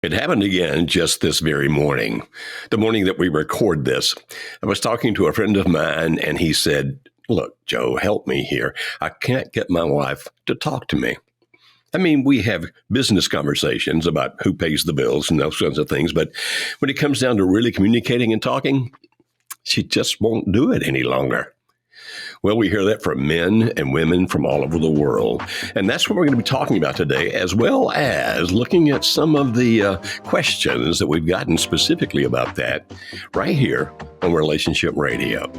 It happened again just this very morning, the morning that we record this. I was talking to a friend of mine, and he said, "Look, Joe, help me here. I can't get my wife to talk to me." I mean, we have business conversations about who pays the bills and those kinds of things, but when it comes down to really communicating and talking, she just won't do it any longer. Well, we hear that from men and women from all over the world. And that's what we're going to be talking about today, as well as looking at some of the questions that we've gotten specifically about that right here on Relationship Radio.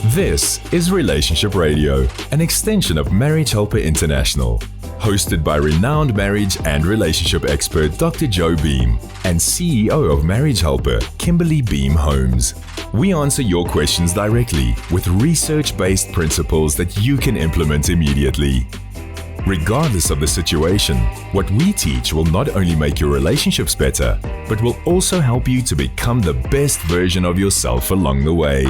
This is Relationship Radio, an extension of Marriage Helper International, hosted by renowned marriage and relationship expert Dr. Joe Beam and CEO of Marriage Helper, Kimberly Beam Holmes. We answer your questions directly with research-based principles that you can implement immediately. Regardless of the situation, what we teach will not only make your relationships better, but will also help you to become the best version of yourself along the way.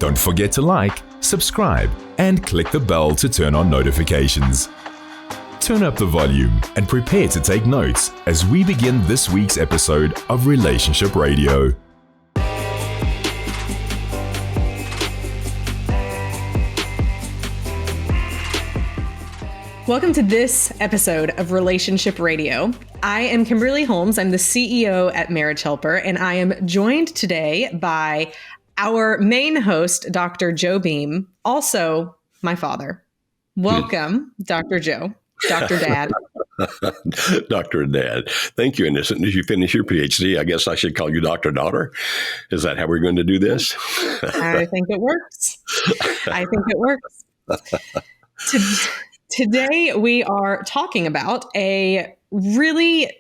Don't forget to like, subscribe, and click the bell to turn on notifications. Turn up the volume and prepare to take notes as we begin this week's episode of Relationship Radio. Welcome to this episode of Relationship Radio. I am Kimberly Holmes. I'm the CEO at Marriage Helper, and I am joined today by our main host, Dr. Joe Beam, also my father. Welcome, Dr. Joe, Dr. Dad. Dr. Dad. Thank you. And as soon as you finish your PhD, I guess I should call you Dr. Daughter. Is that how we're going to do this? I think it works. Today, we are talking about a really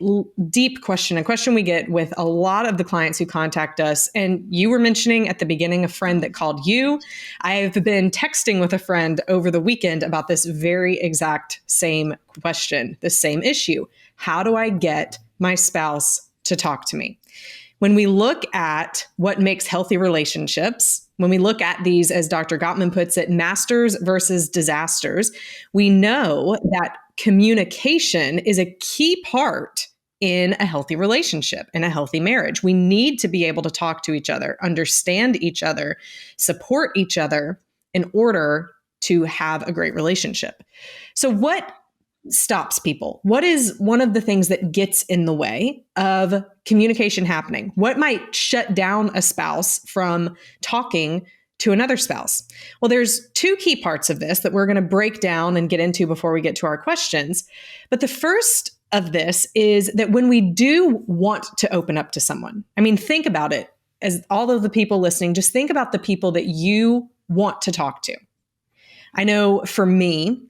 deep question, a question we get with a lot of the clients who contact us. And you were mentioning at the beginning a friend that called you. I've been texting with a friend over the weekend about this very exact same question, the same issue. How do I get my spouse to talk to me? When we look at what makes healthy relationships, when we look at these, as Dr. Gottman puts it, masters versus disasters, we know that communication is a key part in a healthy relationship, in a healthy marriage. We need to be able to talk to each other, understand each other, support each other in order to have a great relationship. So what stops people? What is one of the things that gets in the way of communication happening? What might shut down a spouse from talking to another spouse? Well, there's two key parts of this that we're going to break down and get into before we get to our questions. But the first of this is that when we do want to open up to someone, I mean, think about it. As all of the people listening, just think about the people that you want to talk to. I know for me,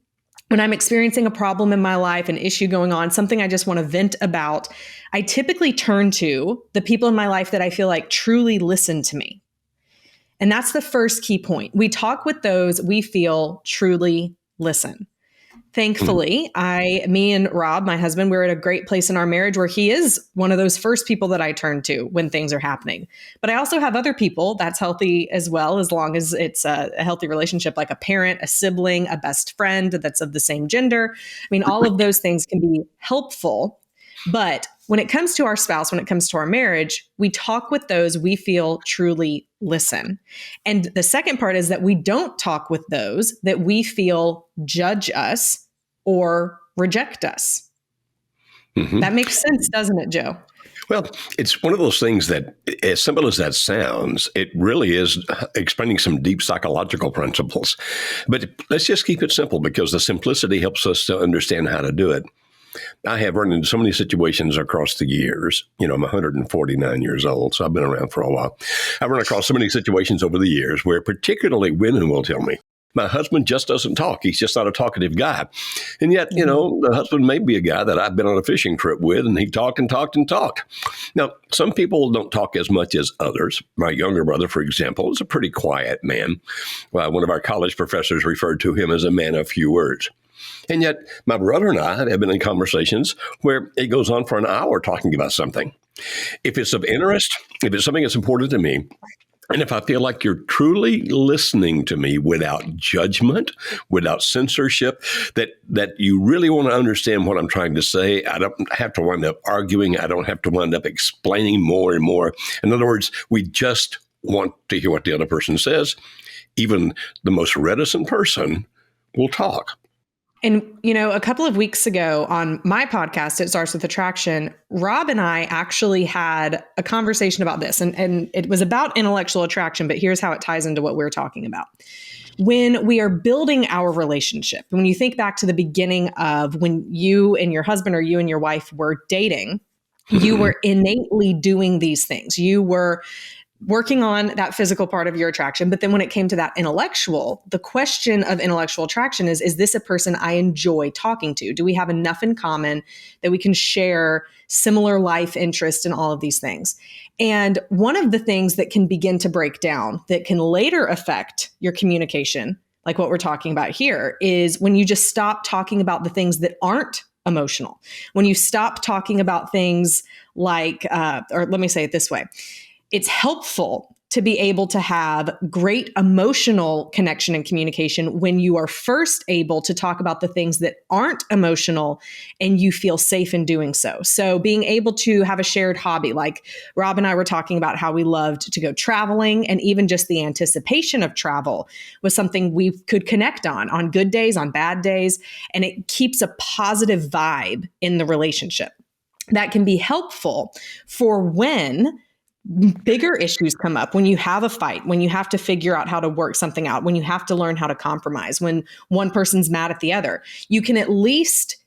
when I'm experiencing a problem in my life, an issue going on, something I just want to vent about, I typically turn to the people in my life that I feel like truly listen to me. And that's the first key point. We talk with those we feel truly listen. Thankfully, me and Rob, my husband, we're at a great place in our marriage where he is one of those first people that I turn to when things are happening. But I also have other people that's healthy as well, as long as it's a healthy relationship, like a parent, a sibling, a best friend that's of the same gender. I mean, all of those things can be helpful. But when it comes to our spouse, when it comes to our marriage, we talk with those we feel truly listen. And the second part is that we don't talk with those that we feel judge us or reject us. Mm-hmm. That makes sense, doesn't it, Joe? Well, it's one of those things that, as simple as that sounds, it really is explaining some deep psychological principles. But let's just keep it simple, because the simplicity helps us to understand how to do it. I have run into so many situations across the years. You know, I'm 149 years old, so I've been around for a while. I've run across so many situations over the years where particularly women will tell me, my husband just doesn't talk. He's just not a talkative guy. And yet, you know, the husband may be a guy that I've been on a fishing trip with, and he talked and talked and talked. Now, some people don't talk as much as others. My younger brother, for example, is a pretty quiet man. Well, one of our college professors referred to him as a man of few words. And yet, my brother and I have been in conversations where it goes on for an hour talking about something. If it's of interest, if it's something that's important to me, And if I feel like you're truly listening to me without judgment, without censorship, that you really want to understand what I'm trying to say, I don't have to wind up arguing. I don't have to wind up explaining more and more. In other words, we just want to hear what the other person says. Even the most reticent person will talk. And, a couple of weeks ago on my podcast, It Starts with Attraction, Rob and I actually had a conversation about this. And it was about intellectual attraction, but here's how it ties into what we're talking about. When we are building our relationship, when you think back to the beginning of when you and your husband or you and your wife were dating, you were innately doing these things. You were working on that physical part of your attraction. But then when it came to that intellectual, the question of intellectual attraction is this a person I enjoy talking to? Do we have enough in common that we can share similar life interests and all of these things? And one of the things that can begin to break down that can later affect your communication, like what we're talking about here, is when you just stop talking about the things that aren't emotional. When you stop talking about things like, or let me say it this way, it's helpful to be able to have great emotional connection and communication when you are first able to talk about the things that aren't emotional and you feel safe in doing so. So being able to have a shared hobby, like Rob and I were talking about how we loved to go traveling, and even just the anticipation of travel was something we could connect on good days, on bad days, and it keeps a positive vibe in the relationship. That can be helpful for when bigger issues come up, when you have a fight, when you have to figure out how to work something out, when you have to learn how to compromise, when one person's mad at the other. You can at least,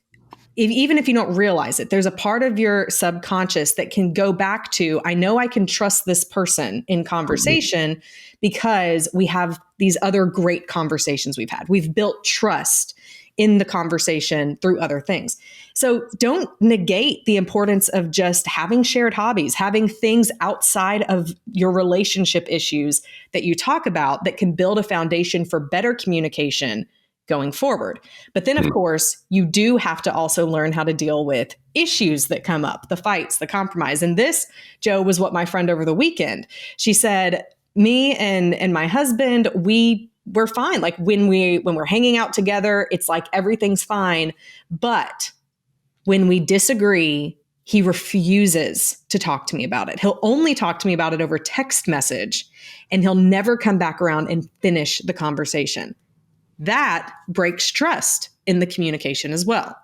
even if you don't realize it, there's a part of your subconscious that can go back to, I know I can trust this person in conversation because we have these other great conversations we've had. We've built trust in the conversation through other things. So don't negate the importance of just having shared hobbies, having things outside of your relationship issues that you talk about that can build a foundation for better communication going forward. But then, of course, you do have to also learn how to deal with issues that come up, the fights, the compromise. And this, Joe, was what my friend over the weekend, she said, me and my husband, we're fine. Like when we're hanging out together, it's like everything's fine. But when we disagree, he refuses to talk to me about it. He'll only talk to me about it over text message, and he'll never come back around and finish the conversation. That breaks trust in the communication as well.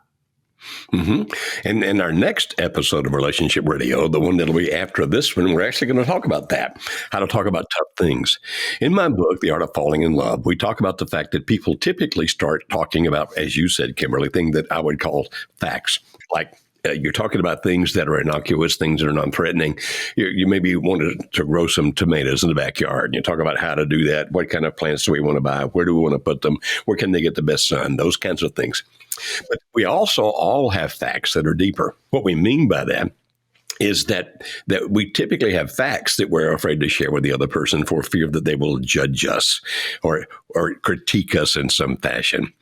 Mm-hmm. And in our next episode of Relationship Radio, the one that'll be after this one, we're actually going to talk about that, how to talk about tough things. In my book, The Art of Falling in Love, we talk about the fact that people typically start talking about, as you said, Kimberly, things that I would call facts, like you're talking about things that are innocuous, things that are non-threatening. You maybe wanted to grow some tomatoes in the backyard. And you talk about how to do that. What kind of plants do we want to buy? Where do we want to put them? Where can they get the best sun? Those kinds of things. But we also all have facts that are deeper. What we mean by that is that we typically have facts that we're afraid to share with the other person for fear that they will judge us or critique us in some fashion.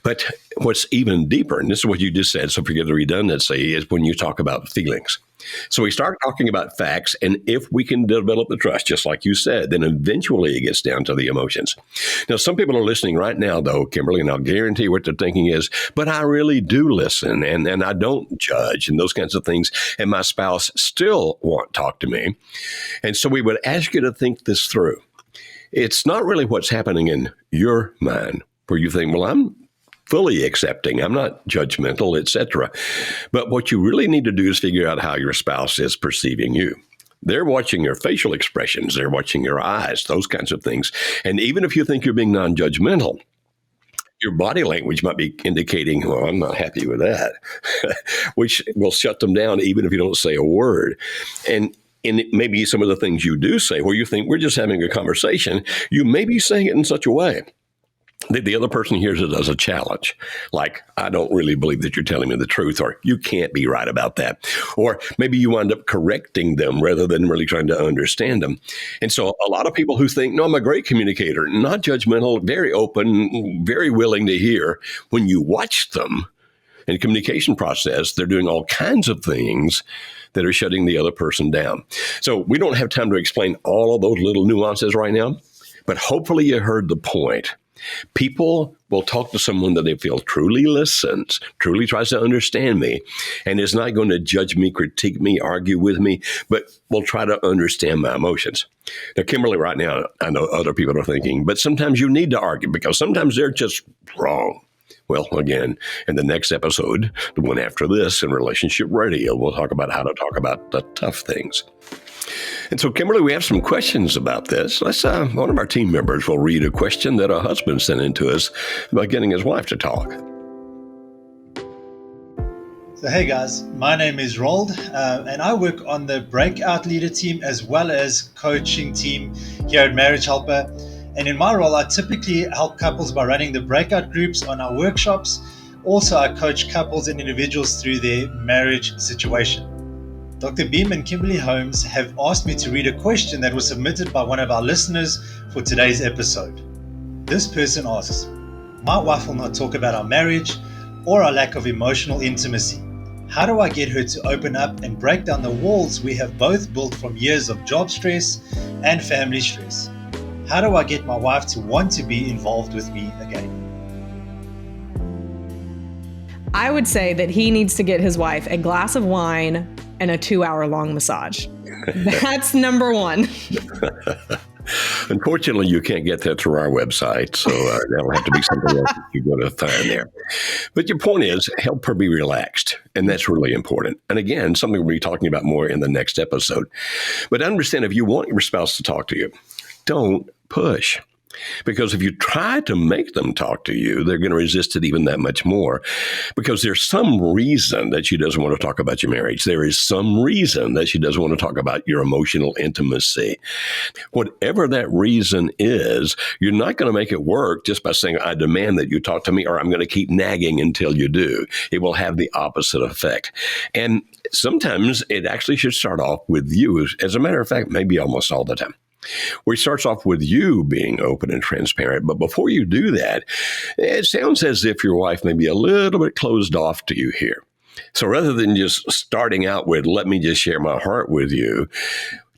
But what's even deeper, and this is what you just said, so forgive the redundancy, is when you talk about feelings. So we start talking about facts, and if we can develop the trust, just like you said, then eventually it gets down to the emotions. Now, some people are listening right now, though, Kimberly, and I'll guarantee what they're thinking is, but I really do listen, and I don't judge, and those kinds of things, and my spouse still won't talk to me. And so we would ask you to think this through. It's not really what's happening in your mind, where you think, well, I'm fully accepting, I'm not judgmental, etc. But what you really need to do is figure out how your spouse is perceiving you. They're watching your facial expressions, they're watching your eyes, those kinds of things. And even if you think you're being non-judgmental, your body language might be indicating, well, I'm not happy with that, which will shut them down even if you don't say a word. And maybe some of the things you do say, where you think we're just having a conversation, you may be saying it in such a way that the other person hears it as a challenge. Like, I don't really believe that you're telling me the truth, or you can't be right about that. Or maybe you wind up correcting them rather than really trying to understand them. And so a lot of people who think, no, I'm a great communicator, not judgmental, very open, very willing to hear, when you watch them, In communication process, they're doing all kinds of things that are shutting the other person down. So we don't have time to explain all of those little nuances right now, but hopefully you heard the point. People will talk to someone that they feel truly listens, truly tries to understand me, and is not going to judge me, critique me, argue with me, but will try to understand my emotions. Now, Kimberly, right now, I know other people are thinking, but sometimes you need to argue because sometimes they're just wrong. Well, again, in the next episode, the one after this in Relationship Radio, we'll talk about how to talk about the tough things. And so, Kimberly, we have some questions about this. One of our team members will read a question that a husband sent in to us about getting his wife to talk. So, hey guys, my name is Rold, and I work on the Breakout Leader team as well as coaching team here at Marriage Helper. And in my role, I typically help couples by running the breakout groups on our workshops. Also, I coach couples and individuals through their marriage situation. Dr. Beam and Kimberly Holmes have asked me to read a question that was submitted by one of our listeners for today's episode. This person asks, my wife will not talk about our marriage or our lack of emotional intimacy. How do I get her to open up and break down the walls we have both built from years of job stress and family stress? How do I get my wife to want to be involved with me again? I would say that he needs to get his wife a glass of wine and a 2-hour-long massage. That's number one. Unfortunately, you can't get that through our website, so that'll have to be something else that you're going to find there. But your point is, help her be relaxed, and that's really important. And again, something we'll be talking about more in the next episode. But understand, if you want your spouse to talk to you, don't push. Because if you try to make them talk to you, they're going to resist it even that much more. Because there's some reason that she doesn't want to talk about your marriage. There is some reason that she doesn't want to talk about your emotional intimacy. Whatever that reason is, you're not going to make it work just by saying, I demand that you talk to me, or I'm going to keep nagging until you do. It will have the opposite effect. And sometimes it actually should start off with you. As a matter of fact, maybe almost all the time. Where it starts off with you being open and transparent. But before you do that, it sounds as if your wife may be a little bit closed off to you here. So rather than just starting out with, let me just share my heart with you,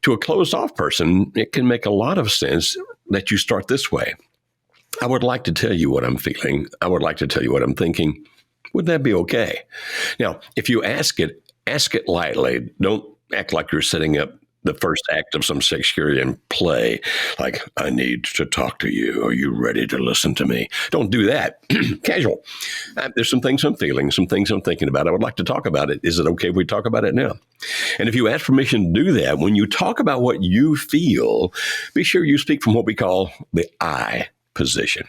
to a closed off person, it can make a lot of sense that you start this way. I would like to tell you what I'm feeling. I would like to tell you what I'm thinking. Would that be okay? Now, if you ask it lightly. Don't act like you're setting up the first act of some Shakespearean play, like, I need to talk to you. Are you ready to listen to me? Don't do that. Casual. There's some things I'm feeling, some things I'm thinking about. I would like to talk about it. Is it okay if we talk about it now? And if you ask permission to do that, when you talk about what you feel, be sure you speak from what we call the I position.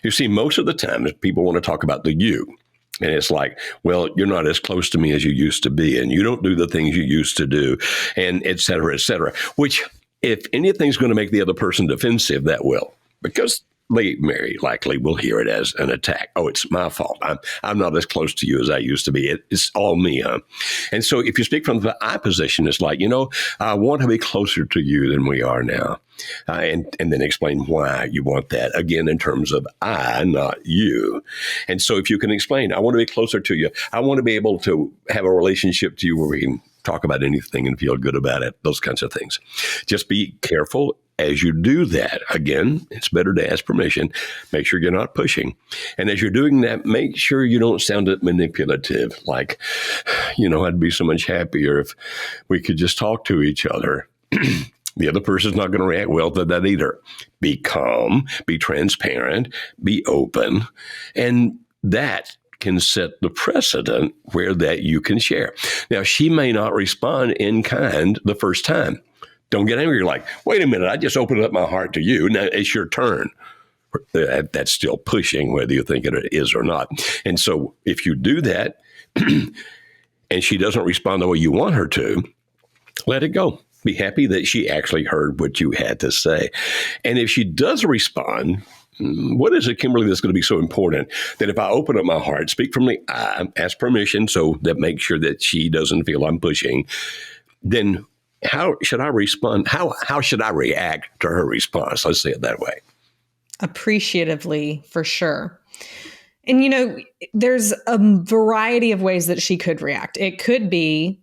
You see, most of the time, people want to talk about the you. And it's like, well, you're not as close to me as you used to be, and you don't do the things you used to do, and et cetera, which if anything's going to make the other person defensive, that will, because they very likely will hear it as an attack. Oh, it's my fault. I'm not as close to you as I used to be. It's all me. And so if you speak from the I position, it's like, I want to be closer to you than we are now. And then explain why you want that, again, in terms of I, not you. And so if you can explain, I want to be closer to you. I want to be able to have a relationship to you where we can talk about anything and feel good about it, those kinds of things. Just be careful as you do that. Again, it's better to ask permission. Make sure you're not pushing. And as you're doing that, make sure you don't sound manipulative, like, I'd be so much happier if we could just talk to each other. The other person's not going to react well to that either. Be calm, be transparent, be open, and that can set the precedent where that you can share. Now, she may not respond in kind the first time. Don't get angry. You're like, wait a minute, I just opened up my heart to you. Now it's your turn. That's still pushing, whether you think it is or not. And so if you do that and she doesn't respond the way you want her to, let it go. Be happy that she actually heard what you had to say. And if she does respond, what is it, Kimberly, that's going to be so important that if I open up my heart, speak from the I, ask permission so that makes sure that she doesn't feel I'm pushing, then how should I respond? How should I react to her response? Let's say it that way. Appreciatively, for sure. And, there's a variety of ways that she could react. It could be,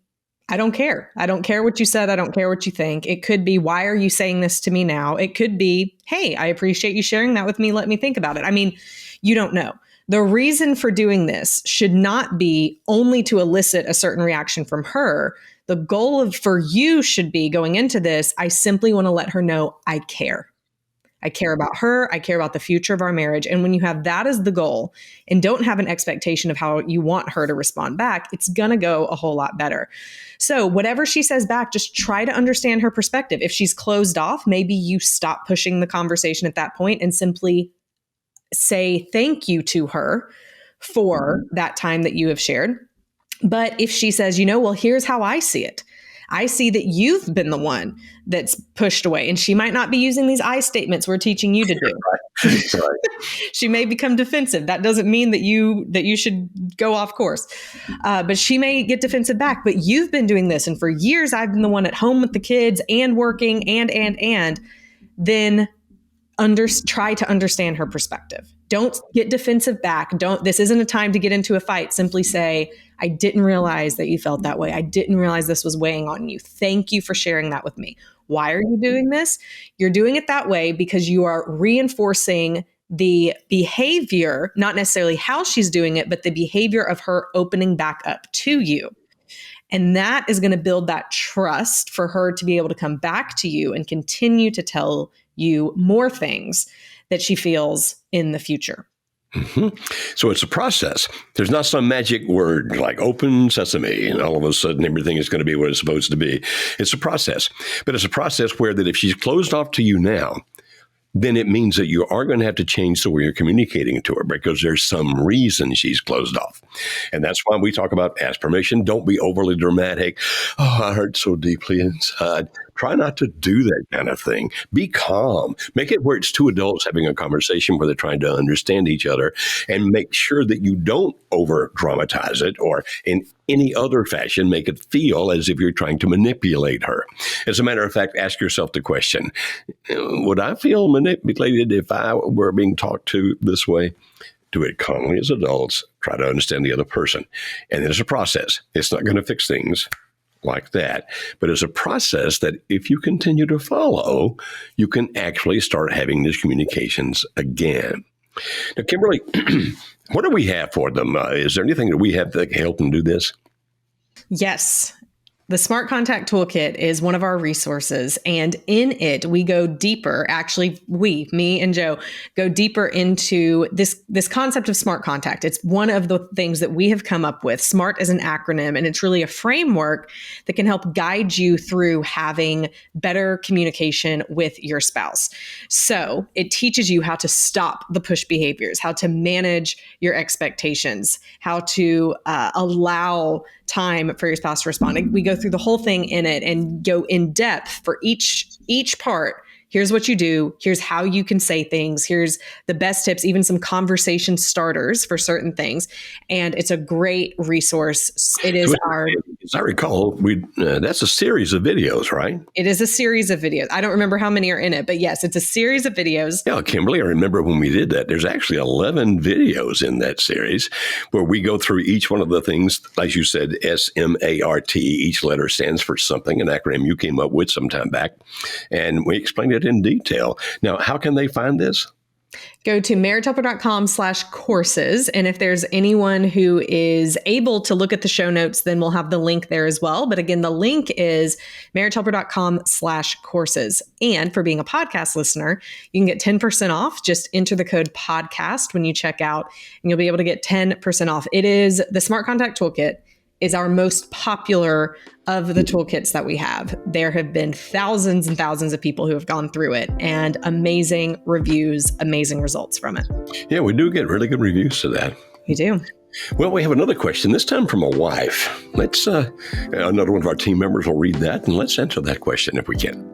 I don't care. I don't care what you said. I don't care what you think. It could be, why are you saying this to me now? It could be, hey, I appreciate you sharing that with me. Let me think about it. I mean, you don't know. The reason for doing this should not be only to elicit a certain reaction from her. The goal for you should be going into this, I simply want to let her know I care. I care about her. I care about the future of our marriage. And when you have that as the goal and don't have an expectation of how you want her to respond back, it's going to go a whole lot better. So whatever she says back, just try to understand her perspective. If she's closed off, maybe you stop pushing the conversation at that point and simply say thank you to her for that time that you have shared. But if she says, well, here's how I see it. I see that you've been the one that's pushed away, and she might not be using these I statements we're teaching you to do. Right. She may become defensive. That doesn't mean that you should go off course. But she may get defensive back. But you've been doing this, and for years I've been the one at home with the kids and working and then try to understand her perspective. Don't get defensive back. This isn't a time to get into a fight. Simply say, I didn't realize that you felt that way. I didn't realize this was weighing on you. Thank you for sharing that with me. Why are you doing this? You're doing it that way because you are reinforcing the behavior, not necessarily how she's doing it, but the behavior of her opening back up to you. And that is going to build that trust for her to be able to come back to you and continue to tell you more things that she feels in the future. Mm-hmm. So it's a process. There's not some magic word like open sesame and all of a sudden everything is going to be what it's supposed to be. It's a process. But it's a process where that if she's closed off to you now, then it means that you are going to have to change the way you're communicating to her because there's some reason she's closed off. And that's why we talk about ask permission. Don't be overly dramatic. Oh, I hurt so deeply inside. Try not to do that kind of thing. Be calm. Make it where it's two adults having a conversation where they're trying to understand each other, and make sure that you don't over dramatize it or in any other fashion make it feel as if you're trying to manipulate her. As a matter of fact, ask yourself the question, would I feel manipulated if I were being talked to this way? Do it calmly as adults. Try to understand the other person. And it's a process. It's not going to fix things like that. But it's a process that if you continue to follow, you can actually start having these communications again. Now, Kimberly, what do we have for them? Is there anything that we have that can help them do this? Yes. The Smart Contact Toolkit is one of our resources, and in it, we go deeper. Actually, me and Joe, go deeper into this concept of smart contact. It's one of the things that we have come up with. SMART is an acronym, and it's really a framework that can help guide you through having better communication with your spouse. So it teaches you how to stop the push behaviors, how to manage your expectations, how to allow time for your spouse to respond. We go through the whole thing in it and go in depth for each part. Here's what you do. Here's how you can say things. Here's the best tips, even some conversation starters for certain things. And it's a great resource. It is as I recall, that's a series of videos, right? It is a series of videos. I don't remember how many are in it, but yes, it's a series of videos. Yeah, Kimberly, I remember when we did that, there's actually 11 videos in that series where we go through each one of the things, as you said, SMART. Each letter stands for something, an acronym you came up with some time back. And we explained it in detail. Now, how can they find this? Go to marriagehelper.com/courses. And if there's anyone who is able to look at the show notes, then we'll have the link there as well. But again, the link is marriagehelper.com/courses. And for being a podcast listener, you can get 10% off. Just enter the code podcast when you check out, and you'll be able to get 10% off. It is the Smart Contact Toolkit is our most popular of the toolkits that we have. There have been thousands and thousands of people who have gone through it, and amazing reviews, amazing results from it. Yeah, we do get really good reviews to that. We do. Well, we have another question, this time from a wife. Let's, another one of our team members will read that, and let's answer that question if we can.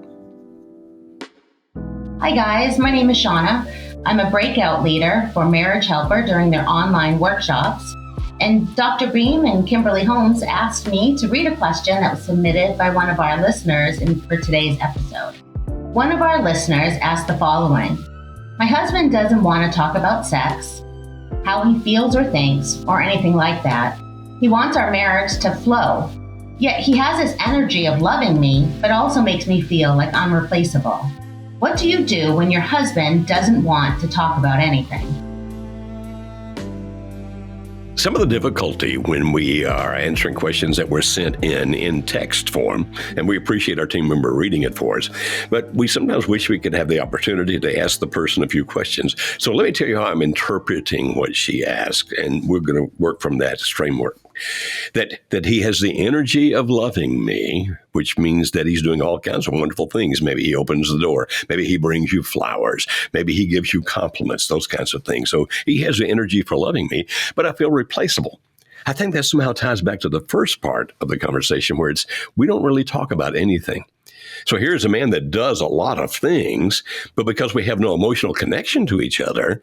Hi guys, my name is Shauna. I'm a breakout leader for Marriage Helper during their online workshops. And Dr. Beam and Kimberly Holmes asked me to read a question that was submitted by one of our listeners for today's episode. One of our listeners asked the following: My husband doesn't want to talk about sex. how he feels or thinks, or anything like that. He wants our marriage to flow. Yet he has this energy of loving me, but also makes me feel like I'm replaceable. What do you do when your husband doesn't want to talk about anything? Some of the difficulty when we are answering questions that were sent in text form, and we appreciate our team member reading it for us, but we sometimes wish we could have the opportunity to ask the person a few questions. So let me tell you how I'm interpreting what she asked, and we're going to work from that framework. That he has the energy of loving me, which means that he's doing all kinds of wonderful things. Maybe he opens the door. Maybe he brings you flowers. Maybe he gives you compliments, those kinds of things. So he has the energy for loving me, but I feel replaceable. I think that somehow ties back to the first part of the conversation where we don't really talk about anything. So here's a man that does a lot of things, but because we have no emotional connection to each other,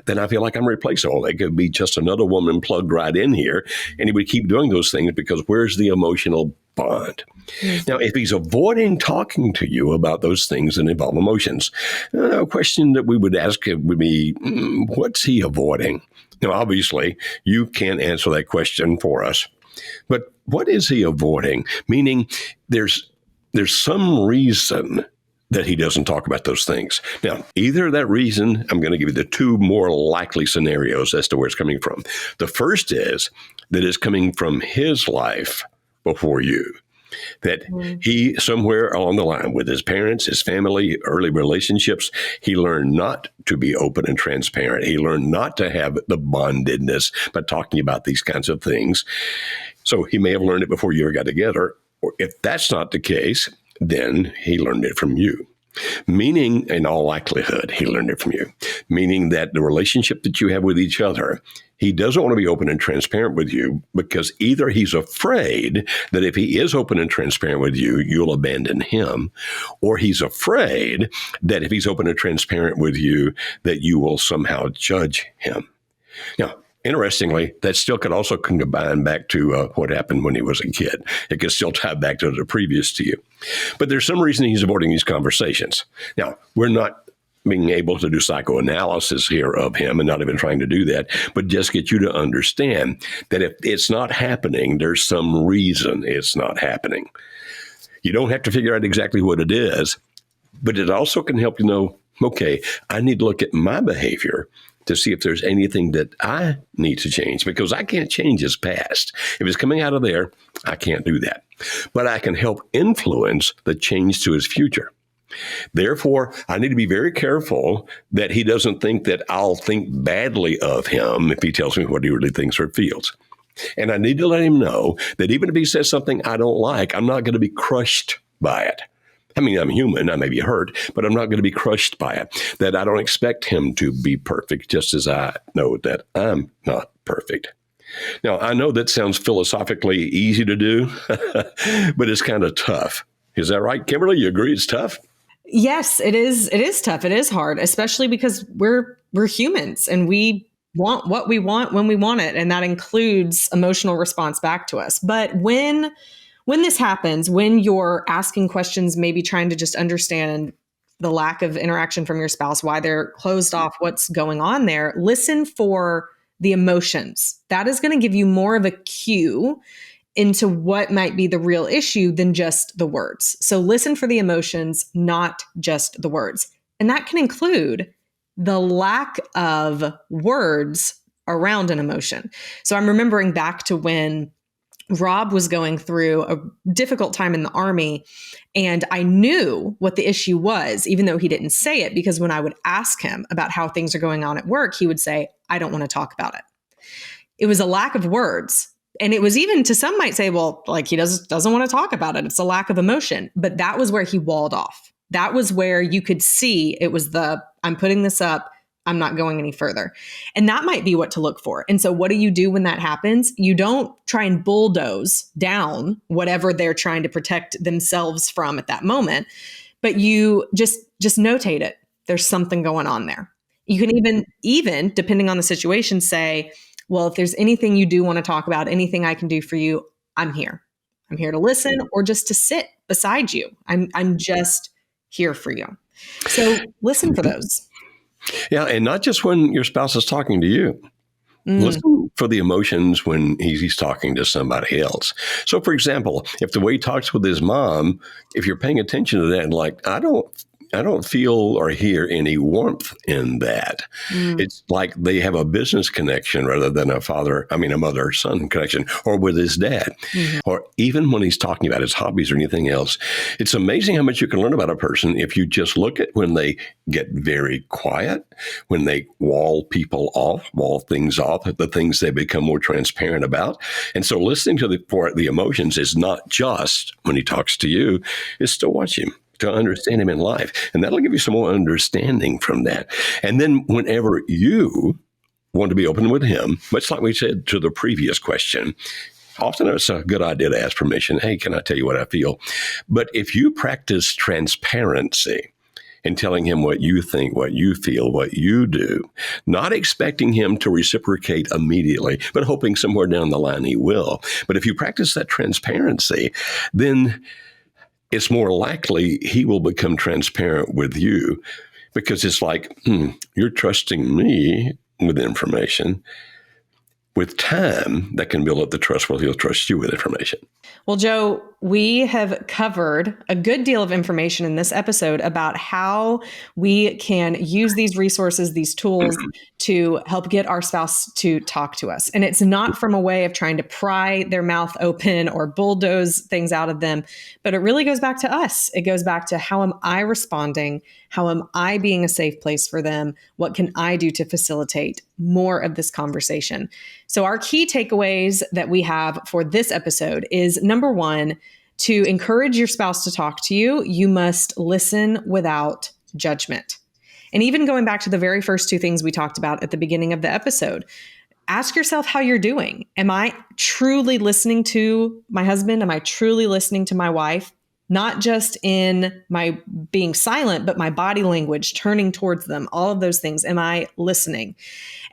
then I feel like I'm replaceable. It could be just another woman plugged right in here, and he would keep doing those things because where's the emotional bond? Mm-hmm. Now, if he's avoiding talking to you about those things that involve emotions, a question that we would ask would be, what's he avoiding? Now, obviously, you can't answer that question for us, but what is he avoiding? Meaning there's some reason that he doesn't talk about those things. Now, either that reason, I'm going to give you the two more likely scenarios as to where it's coming from. The first is that it's coming from his life before you. That he, somewhere along the line with his parents, his family, early relationships, he learned not to be open and transparent. He learned not to have the bondedness by talking about these kinds of things. So he may have learned it before you ever got together. Or if that's not the case, then he learned it from you. Meaning, in all likelihood, he learned it from you. Meaning that the relationship that you have with each other, he doesn't want to be open and transparent with you because either he's afraid that if he is open and transparent with you, you'll abandon him, or he's afraid that if he's open and transparent with you, that you will somehow judge him. Now, interestingly, that still could also combine back to what happened when he was a kid. It could still tie back to the previous to you. But there's some reason he's avoiding these conversations. Now, we're not being able to do psychoanalysis here of him and not even trying to do that, but just get you to understand that if it's not happening, there's some reason it's not happening. You don't have to figure out exactly what it is, but it also can help you know, okay, I need to look at my behavior to see if there's anything that I need to change, because I can't change his past. If it's coming out of there, I can't do that. But I can help influence the change to his future. Therefore, I need to be very careful that he doesn't think that I'll think badly of him if he tells me what he really thinks or feels. And I need to let him know that even if he says something I don't like, I'm not going to be crushed by it. I mean, I'm human, I may be hurt, but I'm not going to be crushed by it. That I don't expect him to be perfect, just as I know that I'm not perfect. Now, I know that sounds philosophically easy to do, but it's kind of tough. Is that right, Kimberly? You agree it's tough? Yes, it is. It is tough. It is hard, especially because we're humans and we want what we want when we want it. And that includes emotional response back to us. But when this happens, when you're asking questions, maybe trying to just understand the lack of interaction from your spouse, why they're closed off, what's going on there, listen for the emotions. That is going to give you more of a cue into what might be the real issue than just the words. So listen for the emotions, not just the words. And that can include the lack of words around an emotion. So I'm remembering back to when Rob was going through a difficult time in the Army, and I knew what the issue was, even though he didn't say it, because when I would ask him about how things are going on at work, he would say, I don't want to talk about it. It was a lack of words. And it was even, to some might say, well, like he doesn't want to talk about it. It's a lack of emotion. But that was where he walled off. That was where you could see it was I'm putting this up. I'm not going any further. And that might be what to look for. And so what do you do when that happens? You don't try and bulldoze down whatever they're trying to protect themselves from at that moment, but you just notate it. There's something going on there. You can even depending on the situation, say, well, if there's anything you do want to talk about, anything I can do for you, I'm here. I'm here to listen or just to sit beside you. I'm just here for you. So listen for those. Yeah, and not just when your spouse is talking to you. Listen for the emotions when he's talking to somebody else. So, for example, if the way he talks with his mom, if you're paying attention to that, and like, I don't feel or hear any warmth in that. It's like they have a business connection rather than a mother-son connection, or with his dad. Or even when he's talking about his hobbies or anything else. It's amazing how much you can learn about a person if you just look at when they get very quiet, when they wall things off, the things they become more transparent about. And so listening to the emotions is not just when he talks to you, it's to watch him, to understand him in life. And that'll give you some more understanding from that. And then whenever you want to be open with him, much like we said to the previous question, often it's a good idea to ask permission. Hey, can I tell you what I feel? But if you practice transparency and telling him what you think, what you feel, what you do, not expecting him to reciprocate immediately, but hoping somewhere down the line he will. But if you practice that transparency, then it's more likely he will become transparent with you, because it's like, you're trusting me with information. With time, that can build up the trust. Well, he'll trust you with information. Well, Joe, we have covered a good deal of information in this episode about how we can use these resources, these tools, to help get our spouse to talk to us. And it's not from a way of trying to pry their mouth open or bulldoze things out of them, but it really goes back to us. It goes back to, how am I responding? How am I being a safe place for them? What can I do to facilitate more of this conversation? So our key takeaways that we have for this episode is, number one, to encourage your spouse to talk to you, you must listen without judgment. And even going back to the very first two things we talked about at the beginning of the episode, ask yourself how you're doing. Am I truly listening to my husband? Am I truly listening to my wife? Not just in my being silent, but my body language, turning towards them, all of those things. Am I listening?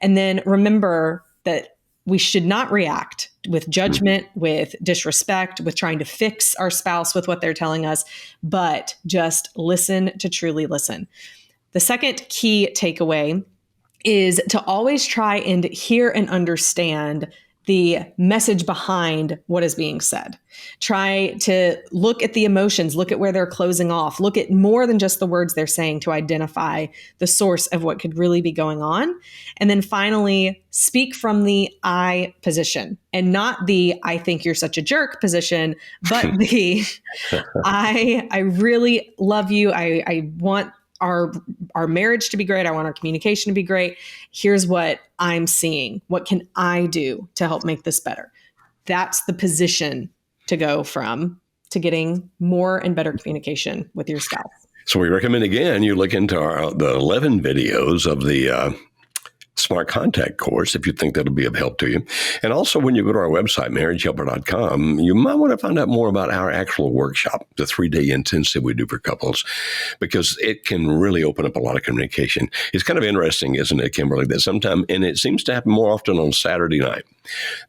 And then remember that we should not react with judgment, with disrespect, with trying to fix our spouse with what they're telling us, but just listen to truly listen. The second key takeaway is to always try and hear and understand the message behind what is being said. Try to look at the emotions, look at where they're closing off, look at more than just the words they're saying to identify the source of what could really be going on. And then finally, speak from the I position, and not the I think you're such a jerk position, but the I really love you. I want our marriage to be great. I want our communication to be great. Here's what I'm seeing. What can I do to help make this better? That's the position to go from, to getting more and better communication with your spouse. So we recommend, again, you look into the 11 videos of the Smart Contact course, if you think that'll be of help to you. And also, when you go to our website, marriagehelper.com, you might want to find out more about our actual workshop, the 3-day intensive we do for couples, because it can really open up a lot of communication. It's kind of interesting, isn't it, Kimberly, that sometimes, and it seems to happen more often on Saturday night,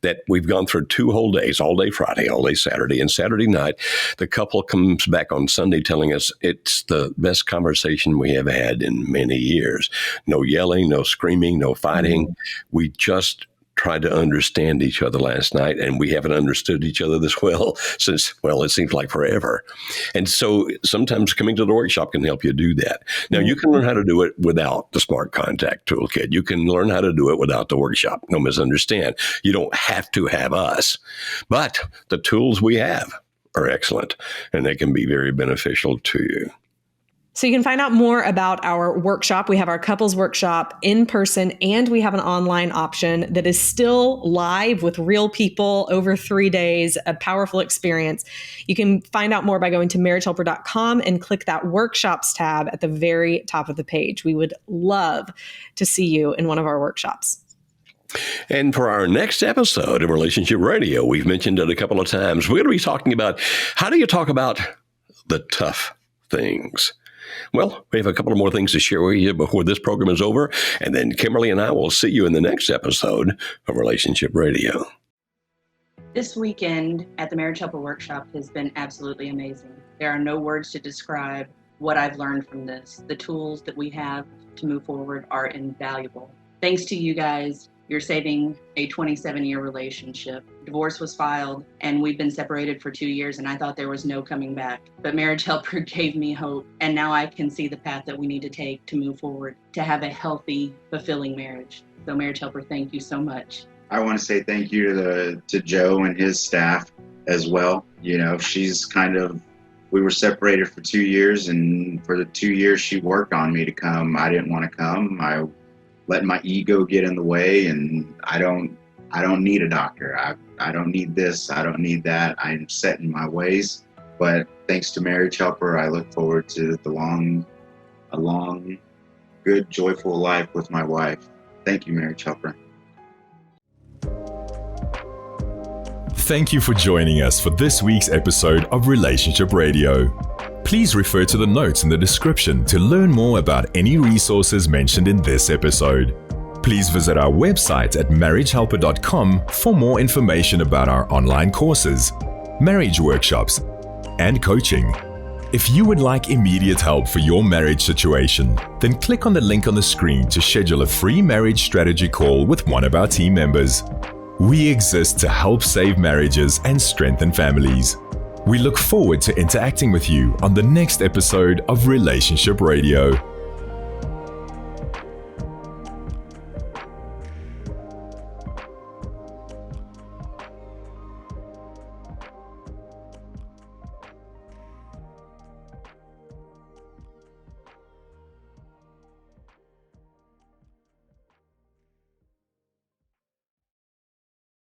that we've gone through 2 whole days, all day Friday, all day Saturday. And Saturday night, the couple comes back on Sunday telling us it's the best conversation we have had in many years. No yelling, no screaming, no fighting. We just tried to understand each other last night, and we haven't understood each other this well since, well, it seems like forever. And so sometimes coming to the workshop can help you do that. Now, you can learn how to do it without the Smart Contact Toolkit. You can learn how to do it without the workshop. No misunderstand. You don't have to have us, but the tools we have are excellent, and they can be very beneficial to you. So you can find out more about our workshop. We have our couples workshop in person, and we have an online option that is still live with real people over 3 days, a powerful experience. You can find out more by going to marriagehelper.com and click that workshops tab at the very top of the page. We would love to see you in one of our workshops. And for our next episode of Relationship Radio, we've mentioned it a couple of times. We're going to be talking about, how do you talk about the tough things? Well, we have a couple of more things to share with you before this program is over, and then Kimberly and I will see you in the next episode of Relationship Radio. This weekend at the Marriage Helper Workshop has been absolutely amazing. There are no words to describe what I've learned from this. The tools that we have to move forward are invaluable. Thanks to you guys. You're saving a 27-year relationship. Divorce was filed, and we've been separated for 2 years, and I thought there was no coming back. But Marriage Helper gave me hope, and now I can see the path that we need to take to move forward, to have a healthy, fulfilling marriage. So Marriage Helper, thank you so much. I want to say thank you to Joe and his staff as well. You know, we were separated for 2 years, and for the 2 years she worked on me to come. I didn't want to come. I let my ego get in the way, and I don't need a doctor. I don't need this. I don't need that. I'm set in my ways. But thanks to Marriage Helper, I look forward to a long, good, joyful life with my wife. Thank you, Marriage Helper. Thank you for joining us for this week's episode of Relationship Radio. Please refer to the notes in the description to learn more about any resources mentioned in this episode. Please visit our website at marriagehelper.com for more information about our online courses, marriage workshops, and coaching. If you would like immediate help for your marriage situation, then click on the link on the screen to schedule a free marriage strategy call with one of our team members. We exist to help save marriages and strengthen families. We look forward to interacting with you on the next episode of Relationship Radio.